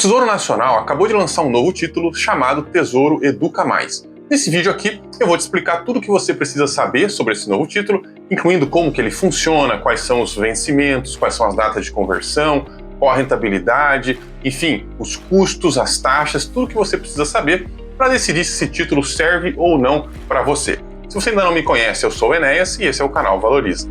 Tesouro Nacional acabou de lançar um novo título chamado Tesouro Educa Mais. Nesse vídeo aqui eu vou te explicar tudo o que você precisa saber sobre esse novo título, incluindo como que ele funciona, quais são os vencimentos, quais são as datas de conversão, qual a rentabilidade, enfim, os custos, as taxas, tudo que você precisa saber para decidir se esse título serve ou não para você. Se você ainda não me conhece, eu sou o Enéas e esse é o canal Valoriza.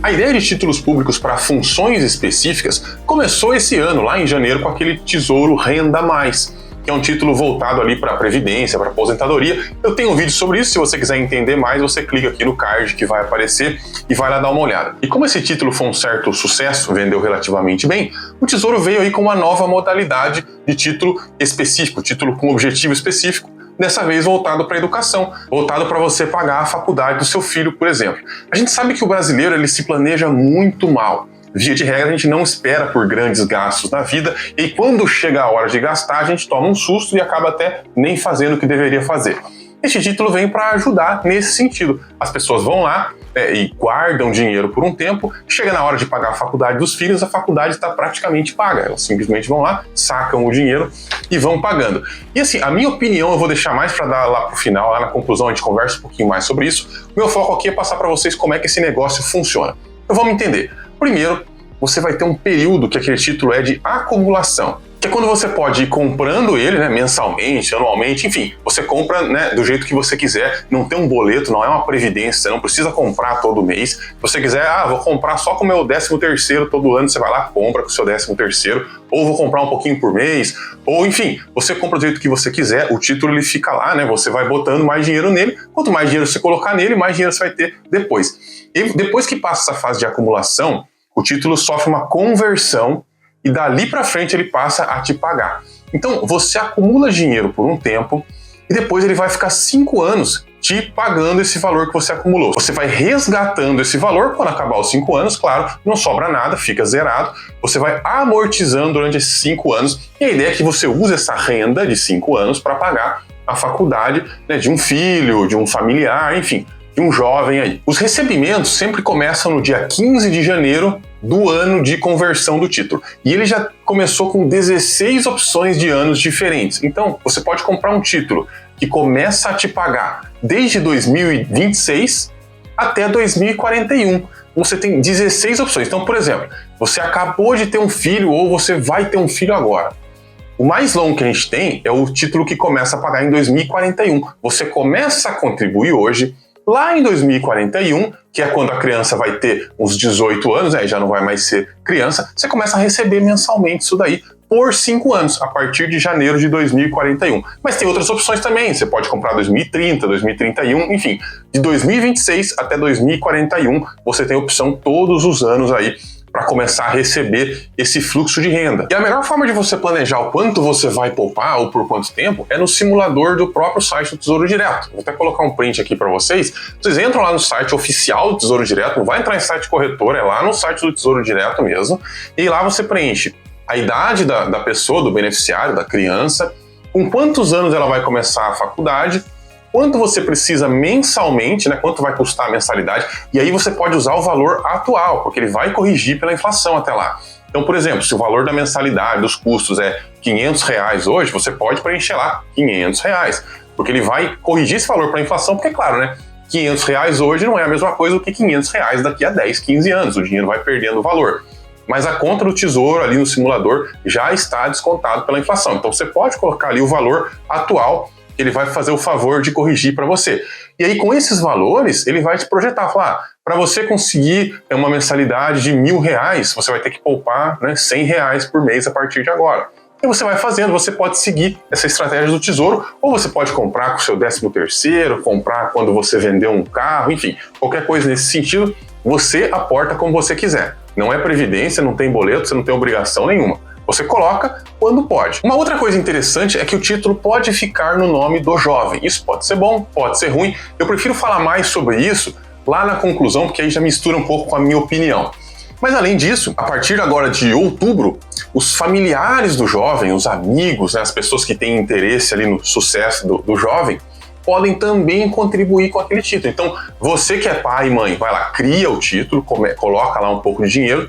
A ideia de títulos públicos para funções específicas começou esse ano, lá em janeiro, com aquele Tesouro Renda Mais, que é um título voltado ali para a Previdência, para a aposentadoria. Eu tenho um vídeo sobre isso, se você quiser entender mais, você clica aqui no card que vai aparecer e vai lá dar uma olhada. E como esse título foi um certo sucesso, vendeu relativamente bem, o Tesouro veio aí com uma nova modalidade de título específico, título com objetivo específico, dessa vez voltado para a educação, voltado para você pagar a faculdade do seu filho, por exemplo. A gente sabe que o brasileiro ele se planeja muito mal. Via de regra, a gente não espera por grandes gastos na vida e quando chega a hora de gastar, a gente toma um susto e acaba até nem fazendo o que deveria fazer. Este título vem para ajudar nesse sentido. As pessoas vão lá e guardam dinheiro por um tempo, chega na hora de pagar a faculdade dos filhos, a faculdade está praticamente paga. Elas simplesmente vão lá, sacam o dinheiro e vão pagando. E assim, a minha opinião eu vou deixar mais para dar lá pro final, lá na conclusão a gente conversa um pouquinho mais sobre isso. O meu foco aqui é passar para vocês como é que esse negócio funciona. Então vamos entender. Primeiro, você vai ter um período que aquele título é de acumulação, que é quando você pode ir comprando ele, né, mensalmente, anualmente, enfim, você compra, né, do jeito que você quiser, não tem um boleto, não é uma previdência, você não precisa comprar todo mês. Se você quiser, vou comprar só com o meu 13º todo ano, você vai lá, compra com o seu 13º, ou vou comprar um pouquinho por mês, ou enfim, você compra do jeito que você quiser, o título ele fica lá, né, você vai botando mais dinheiro nele, quanto mais dinheiro você colocar nele, mais dinheiro você vai ter depois. E depois que passa essa fase de acumulação, o título sofre uma conversão e dali para frente ele passa a te pagar. Então você acumula dinheiro por um tempo e depois ele vai ficar 5 anos te pagando esse valor que você acumulou. Você vai resgatando esse valor, quando acabar os 5 anos, claro, não sobra nada, fica zerado. Você vai amortizando durante esses 5 anos e a ideia é que você use essa renda de 5 anos para pagar a faculdade, né, de um filho, de um familiar, enfim, de um jovem aí. Os recebimentos sempre começam no dia 15 de janeiro do ano de conversão do título. E ele já começou com 16 opções de anos diferentes. Então, você pode comprar um título que começa a te pagar desde 2026 até 2041. Você tem 16 opções. Então, por exemplo, você acabou de ter um filho ou você vai ter um filho agora. O mais longo que a gente tem é o título que começa a pagar em 2041. Você começa a contribuir hoje, lá em 2041, que é quando a criança vai ter uns 18 anos, já não vai mais ser criança, você começa a receber mensalmente isso daí por 5 anos, a partir de janeiro de 2041. Mas tem outras opções também, você pode comprar 2030, 2031, enfim, de 2026 até 2041, você tem opção todos os anos aí para começar a receber esse fluxo de renda. E a melhor forma de você planejar o quanto você vai poupar ou por quanto tempo é no simulador do próprio site do Tesouro Direto. Vou até colocar um print aqui para vocês. Vocês entram lá no site oficial do Tesouro Direto, não vai entrar em site corretor, é lá no site do Tesouro Direto mesmo, e lá você preenche a idade da pessoa, do beneficiário, da criança, com quantos anos ela vai começar a faculdade, quanto você precisa mensalmente, né, quanto vai custar a mensalidade, e aí você pode usar o valor atual, porque ele vai corrigir pela inflação até lá. Então, por exemplo, se o valor da mensalidade, dos custos é R$500 hoje, você pode preencher lá R$500, porque ele vai corrigir esse valor para a inflação, porque claro, né, R$500 hoje não é a mesma coisa do que R$500 daqui a 10, 15 anos, o dinheiro vai perdendo valor. Mas a conta do Tesouro ali no simulador já está descontado pela inflação, então você pode colocar ali o valor atual, ele vai fazer o favor de corrigir para você. E aí, com esses valores, ele vai te projetar, falar, para você conseguir uma mensalidade de R$1.000, você vai ter que poupar, né, R$100 por mês a partir de agora. E você vai fazendo, você pode seguir essa estratégia do Tesouro, ou você pode comprar com o seu 13º, comprar quando você vender um carro, enfim, qualquer coisa nesse sentido, você aporta como você quiser. Não é previdência, não tem boleto, você não tem obrigação nenhuma. Você coloca quando pode. Uma outra coisa interessante é que o título pode ficar no nome do jovem. Isso pode ser bom, pode ser ruim. Eu prefiro falar mais sobre isso lá na conclusão, porque aí já mistura um pouco com a minha opinião. Mas além disso, a partir agora de outubro, os familiares do jovem, os amigos, né, as pessoas que têm interesse ali no sucesso do jovem, podem também contribuir com aquele título. Então, você que é pai e mãe, vai lá, cria o título, coloca lá um pouco de dinheiro,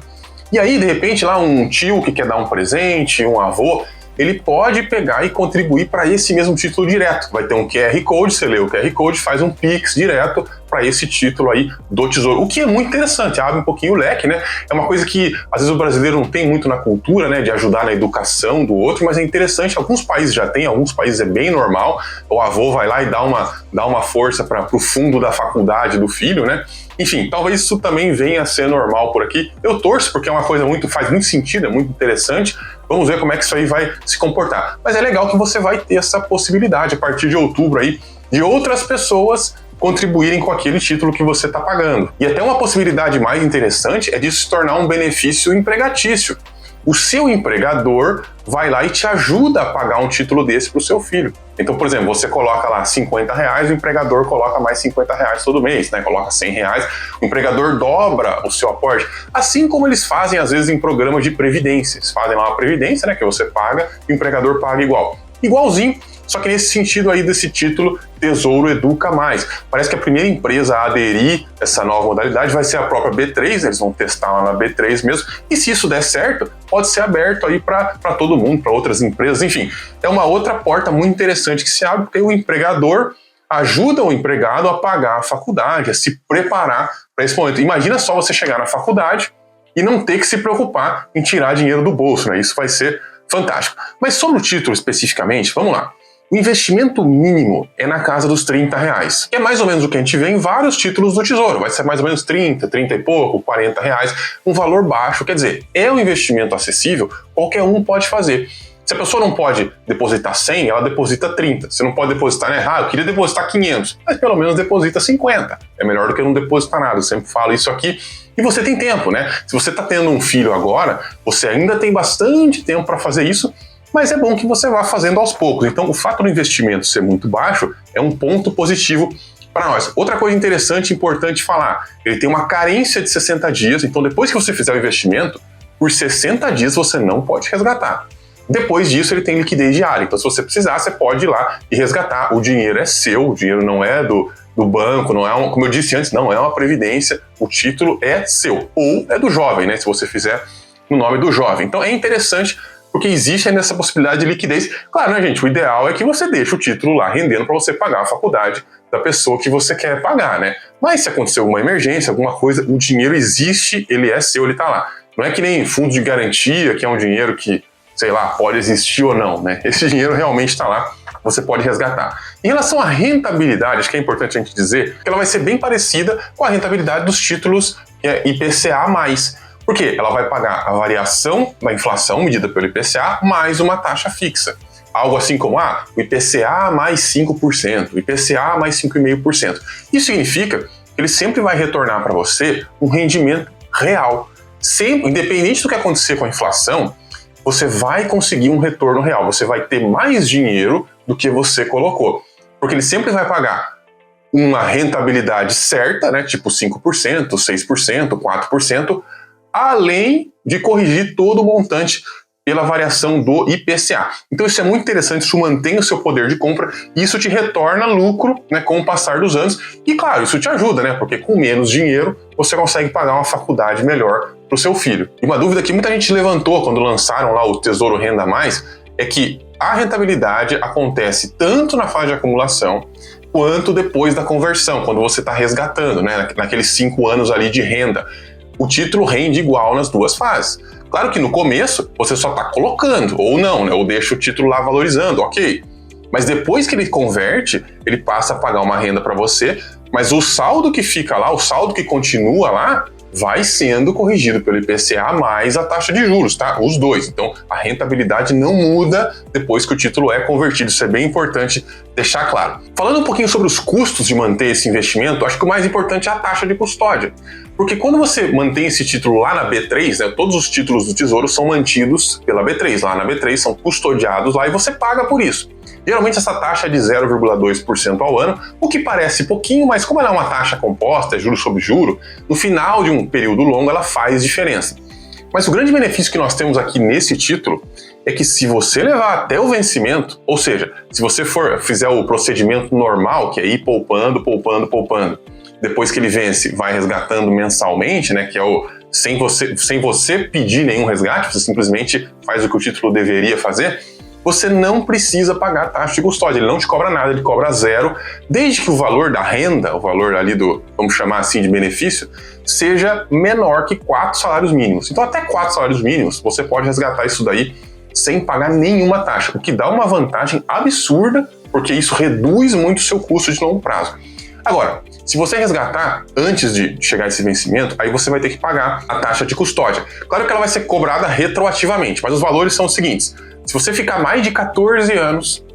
e aí, de repente, lá um tio que quer dar um presente, um avô, ele pode pegar e contribuir para esse mesmo título direto. Vai ter um QR Code, você lê o QR Code, faz um Pix direto para esse título aí do Tesouro. O que é muito interessante, abre um pouquinho o leque, né? É uma coisa que às vezes o brasileiro não tem muito na cultura, né? De ajudar na educação do outro, mas é interessante. Alguns países já tem, alguns países é bem normal. O avô vai lá e dá uma força para o fundo da faculdade do filho, né? Enfim, talvez isso também venha a ser normal por aqui. Eu torço, porque é uma coisa faz muito sentido, é muito interessante. Vamos ver como é que isso aí vai se comportar. Mas é legal que você vai ter essa possibilidade a partir de outubro aí, de outras pessoas contribuírem com aquele título que você está pagando. E até uma possibilidade mais interessante é disso se tornar um benefício empregatício. O seu empregador vai lá e te ajuda a pagar um título desse para o seu filho. Então, por exemplo, você coloca lá R$50, o empregador coloca mais R$50 todo mês, né? Coloca R$100, o empregador dobra o seu aporte. Assim como eles fazem, às vezes, em programas de previdência. Eles fazem lá uma previdência, né? Que você paga e o empregador paga igual. Igualzinho, só que nesse sentido aí desse título Tesouro Educa Mais. Parece que a primeira empresa a aderir a essa nova modalidade vai ser a própria B3, eles vão testar lá na B3 mesmo, e se isso der certo, pode ser aberto aí para todo mundo, para outras empresas, enfim. É uma outra porta muito interessante que se abre, porque o empregador ajuda o empregado a pagar a faculdade, a se preparar para esse momento. Imagina só você chegar na faculdade e não ter que se preocupar em tirar dinheiro do bolso, né? Isso vai ser fantástico. Mas sobre o título especificamente, vamos lá. O investimento mínimo é na casa dos R$30, que é mais ou menos o que a gente vê em vários títulos do Tesouro. Vai ser mais ou menos 30, 30 e pouco, R$40, um valor baixo. Quer dizer, é um investimento acessível, qualquer um pode fazer. Se a pessoa não pode depositar 100, ela deposita 30. Você não pode depositar, né? Eu queria depositar 500, mas pelo menos deposita 50. É melhor do que não depositar nada, eu sempre falo isso aqui. E você tem tempo, né? Se você está tendo um filho agora, você ainda tem bastante tempo para fazer isso, mas é bom que você vá fazendo aos poucos. Então, o fato do investimento ser muito baixo é um ponto positivo para nós. Outra coisa interessante e importante falar, ele tem uma carência de 60 dias, então depois que você fizer o investimento, por 60 dias você não pode resgatar. Depois disso, ele tem liquidez diária, então se você precisar, você pode ir lá e resgatar. O dinheiro é seu, o dinheiro não é do banco, não é como eu disse antes, não é uma previdência, o título é seu, ou é do jovem, né, se você fizer no nome do jovem. Então é interessante, porque existe ainda essa possibilidade de liquidez. Claro, né, gente? O ideal é que você deixe o título lá rendendo para você pagar a faculdade da pessoa que você quer pagar, né? Mas se acontecer alguma emergência, alguma coisa, o dinheiro existe, ele é seu, ele tá lá. Não é que nem fundo de garantia, que é um dinheiro que, sei lá, pode existir ou não, né? Esse dinheiro realmente está lá, você pode resgatar. Em relação à rentabilidade, acho que é importante a gente dizer que ela vai ser bem parecida com a rentabilidade dos títulos IPCA+. Por quê? Ela vai pagar a variação da inflação medida pelo IPCA mais uma taxa fixa. Algo assim como o IPCA mais 5%, o IPCA mais 5,5%. Isso significa que ele sempre vai retornar para você um rendimento real. Sempre, independente do que acontecer com a inflação, você vai conseguir um retorno real. Você vai ter mais dinheiro do que você colocou. Porque ele sempre vai pagar uma rentabilidade certa, né? Tipo 5%, 6%, 4%, além de corrigir todo o montante pela variação do IPCA. Então isso é muito interessante, isso mantém o seu poder de compra e isso te retorna lucro, né, com o passar dos anos. E claro, isso te ajuda, né, porque com menos dinheiro você consegue pagar uma faculdade melhor para o seu filho. E uma dúvida que muita gente levantou quando lançaram lá o Tesouro Renda Mais é que a rentabilidade acontece tanto na fase de acumulação quanto depois da conversão, quando você está resgatando, né, naqueles 5 anos ali de renda. O título rende igual nas duas fases. Claro que no começo você só está colocando, ou não, né? Ou deixa o título lá valorizando, ok. Mas depois que ele converte, ele passa a pagar uma renda para você, mas o saldo que fica lá, o saldo que continua lá, vai sendo corrigido pelo IPCA mais a taxa de juros, tá? Os dois. Então, a rentabilidade não muda depois que o título é convertido. Isso é bem importante deixar claro. Falando um pouquinho sobre os custos de manter esse investimento, acho que o mais importante é a taxa de custódia. Porque quando você mantém esse título lá na B3, né, todos os títulos do Tesouro são mantidos pela B3. Lá na B3 são custodiados lá e você paga por isso. Geralmente essa taxa é de 0,2% ao ano, o que parece pouquinho, mas como ela é uma taxa composta, é juro sobre juro, no final de um período longo ela faz diferença. Mas o grande benefício que nós temos aqui nesse título é que se você levar até o vencimento, ou seja, se você fizer o procedimento normal, que é ir poupando, depois que ele vence, vai resgatando mensalmente, né, que é o sem você pedir nenhum resgate, você simplesmente faz o que o título deveria fazer, você não precisa pagar taxa de custódia, ele não te cobra nada, ele cobra zero, desde que o valor da renda, o valor ali do, vamos chamar assim, de benefício, seja menor que 4 salários mínimos. Então até 4 salários mínimos, você pode resgatar isso daí sem pagar nenhuma taxa, o que dá uma vantagem absurda, porque isso reduz muito o seu custo de longo prazo. Agora, se você resgatar antes de chegar a esse vencimento, aí você vai ter que pagar a taxa de custódia. Claro que ela vai ser cobrada retroativamente, mas os valores são os seguintes. Se você ficar mais de 14 anos,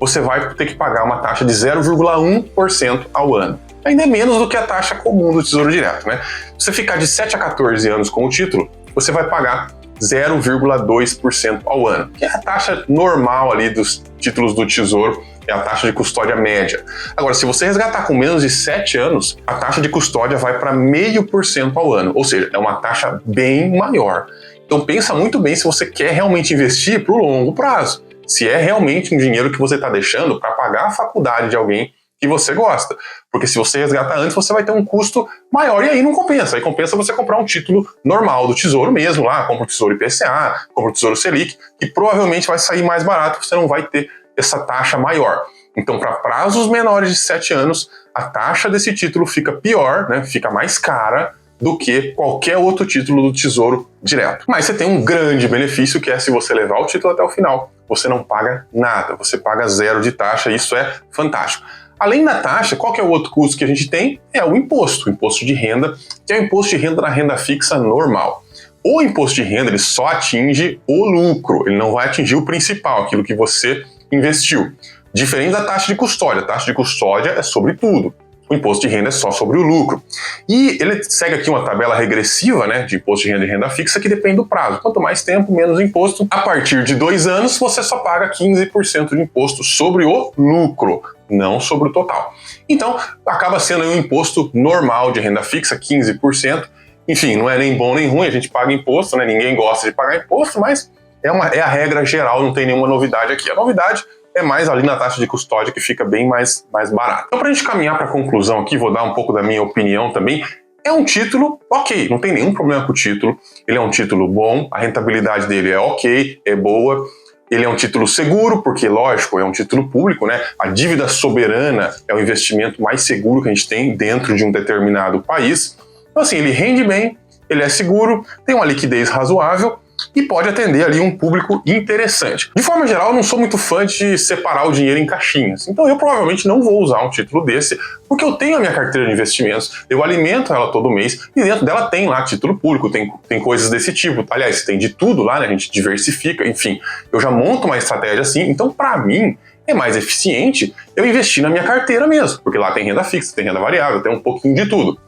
você vai ter que pagar uma taxa de 0,1% ao ano. Ainda é menos do que a taxa comum do Tesouro Direto, né? Se você ficar de 7 a 14 anos com o título, você vai pagar 0,2% ao ano, que é a taxa normal ali dos títulos do Tesouro, é a taxa de custódia média. Agora, se você resgatar com menos de 7 anos, a taxa de custódia vai para 0,5% ao ano, ou seja, é uma taxa bem maior. Então pensa muito bem se você quer realmente investir para o longo prazo, se é realmente um dinheiro que você está deixando para pagar a faculdade de alguém que você gosta. Porque se você resgatar antes, você vai ter um custo maior e aí não compensa. Aí compensa você comprar um título normal do Tesouro mesmo, lá, compra o Tesouro IPCA, compra o Tesouro Selic, que provavelmente vai sair mais barato, você não vai ter essa taxa maior. Então, para prazos menores de 7 anos, a taxa desse título fica pior, né? Fica mais cara do que qualquer outro título do Tesouro Direto. Mas você tem um grande benefício, que é se você levar o título até o final, você não paga nada, você paga zero de taxa, e isso é fantástico. Além da taxa, qual que é o outro custo que a gente tem? É o imposto de renda, que é o imposto de renda na renda fixa normal. O imposto de renda, ele só atinge o lucro, ele não vai atingir o principal, aquilo que você investiu. Diferente da taxa de custódia. A taxa de custódia é sobre tudo. O imposto de renda é só sobre o lucro. E ele segue aqui uma tabela regressiva, né, de imposto de renda e renda fixa, que depende do prazo. Quanto mais tempo, menos imposto. A partir de 2 anos, você só paga 15% de imposto sobre o lucro, não sobre o total. Então, acaba sendo um imposto normal de renda fixa, 15%. Enfim, não é nem bom nem ruim, a gente paga imposto, né? Ninguém gosta de pagar imposto, mas é a regra geral, não tem nenhuma novidade aqui. A novidade é mais ali na taxa de custódia, que fica bem mais barato. Então, para a gente caminhar para a conclusão aqui, vou dar um pouco da minha opinião também. É um título ok, não tem nenhum problema com o título. Ele é um título bom, a rentabilidade dele é ok, é boa. Ele é um título seguro, porque, lógico, é um título público, né? A dívida soberana é o investimento mais seguro que a gente tem dentro de um determinado país. Então, assim, ele rende bem, ele é seguro, tem uma liquidez razoável e pode atender ali um público interessante. De forma geral, eu não sou muito fã de separar o dinheiro em caixinhas, então eu provavelmente não vou usar um título desse, porque eu tenho a minha carteira de investimentos, eu alimento ela todo mês e dentro dela tem lá título público, tem coisas desse tipo. Aliás, tem de tudo lá, né? A gente diversifica, enfim, eu já monto uma estratégia assim, então para mim é mais eficiente eu investir na minha carteira mesmo, porque lá tem renda fixa, tem renda variável, tem um pouquinho de tudo.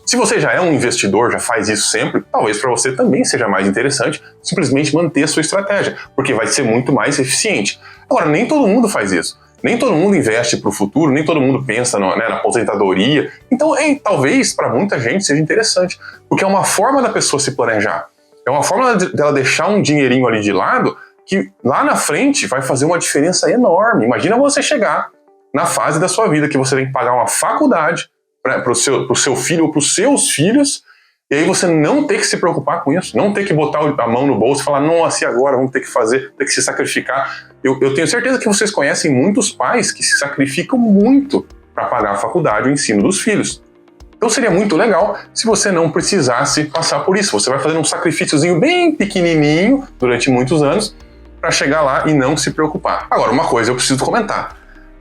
Se você já é um investidor, já faz isso sempre, talvez para você também seja mais interessante simplesmente manter a sua estratégia, porque vai ser muito mais eficiente. Agora, nem todo mundo faz isso. Nem todo mundo investe para o futuro, nem todo mundo pensa na aposentadoria. Então, talvez para muita gente seja interessante, porque é uma forma da pessoa se planejar. É uma forma dela deixar um dinheirinho ali de lado que lá na frente vai fazer uma diferença enorme. Imagina você chegar na fase da sua vida que você tem que pagar uma faculdade para o seu filho ou para os seus filhos, e aí você não ter que se preocupar com isso, não ter que botar a mão no bolso e falar, nossa, e agora vamos ter que fazer, ter que se sacrificar. Eu tenho certeza que vocês conhecem muitos pais que se sacrificam muito para pagar a faculdade, o ensino dos filhos. Então seria muito legal se você não precisasse passar por isso. Você vai fazer um sacrifíciozinho bem pequenininho durante muitos anos para chegar lá e não se preocupar. Agora, uma coisa eu preciso comentar.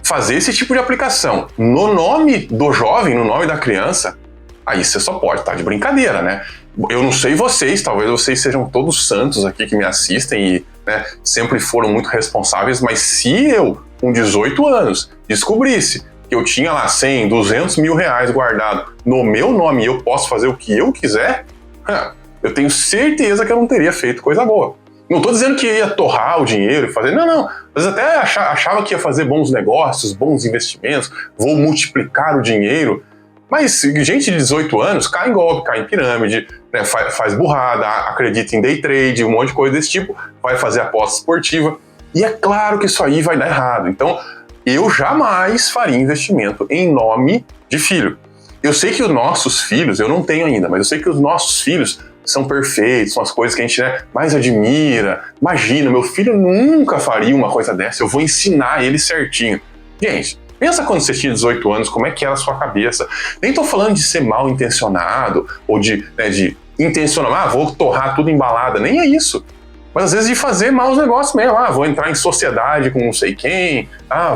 Fazer esse tipo de aplicação no nome do jovem, no nome da criança, aí você só pode estar de brincadeira, né? Eu não sei vocês, talvez vocês sejam todos santos aqui que me assistem e, né, sempre foram muito responsáveis, mas se eu, com 18 anos, descobrisse que eu tinha lá 100, 200 mil reais guardado no meu nome e eu posso fazer o que eu quiser, eu tenho certeza que eu não teria feito coisa boa. Não estou dizendo que ia torrar o dinheiro e fazer... Não. Às vezes até achava que ia fazer bons negócios, bons investimentos, vou multiplicar o dinheiro. Mas gente de 18 anos cai em golpe, cai em pirâmide, né, faz burrada, acredita em day trade, um monte de coisa desse tipo, vai fazer aposta esportiva. E é claro que isso aí vai dar errado. Então, eu jamais faria investimento em nome de filho. Eu sei que os nossos filhos, eu não tenho ainda, mas eu sei que os nossos filhos são perfeitos, são as coisas que a gente, né, mais admira. Imagina, meu filho nunca faria uma coisa dessa, eu vou ensinar ele certinho. Gente, pensa quando você tinha 18 anos, como é que era a sua cabeça. Nem tô falando de ser mal intencionado, ou de intencionar, vou torrar tudo em balada, nem é isso. Mas às vezes de fazer maus negócios mesmo. Vou entrar em sociedade com não sei quem,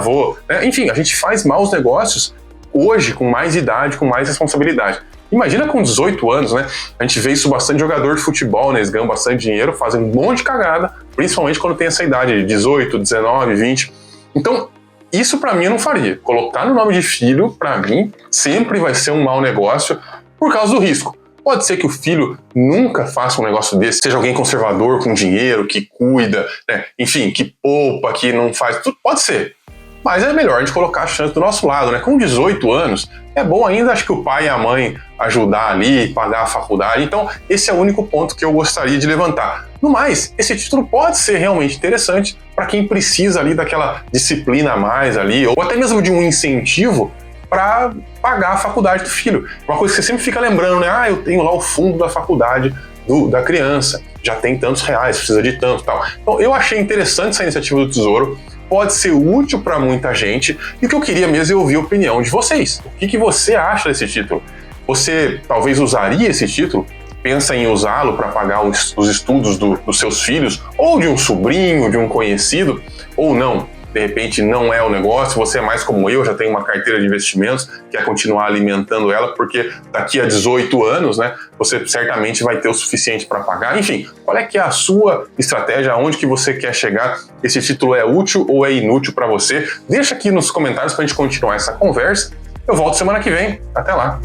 vou... Enfim, a gente faz maus negócios hoje, com mais idade, com mais responsabilidade. Imagina com 18 anos, né? A gente vê isso bastante jogador de futebol, né? Eles ganham bastante dinheiro, fazem um monte de cagada, principalmente quando tem essa idade de 18, 19, 20. Então, isso pra mim eu não faria. Colocar no nome de filho, pra mim, sempre vai ser um mau negócio por causa do risco. Pode ser que o filho nunca faça um negócio desse, seja alguém conservador com dinheiro, que cuida, né? Enfim, que poupa, que não faz, tudo pode ser. Mas é melhor a gente colocar a chance do nosso lado, né? Com 18 anos, é bom ainda, acho que o pai e a mãe ajudar ali, pagar a faculdade. Então, esse é o único ponto que eu gostaria de levantar. No mais, esse título pode ser realmente interessante para quem precisa ali daquela disciplina a mais ali, ou até mesmo de um incentivo para pagar a faculdade do filho. Uma coisa que você sempre fica lembrando, né? Eu tenho lá o fundo da faculdade da criança, já tem tantos reais, precisa de tanto e tal. Então, eu achei interessante essa iniciativa do Tesouro, pode ser útil para muita gente, e o que eu queria mesmo é ouvir a opinião de vocês. O que você acha desse título? Você talvez usaria esse título? Pensa em usá-lo para pagar os estudos dos seus filhos, ou de um sobrinho, de um conhecido, ou não? De repente não é o negócio, você é mais como eu, já tem uma carteira de investimentos, quer continuar alimentando ela, porque daqui a 18 anos, né, você certamente vai ter o suficiente para pagar. Enfim, qual é que é a sua estratégia, aonde que você quer chegar? Esse título é útil ou é inútil para você? Deixa aqui nos comentários para a gente continuar essa conversa. Eu volto semana que vem. Até lá!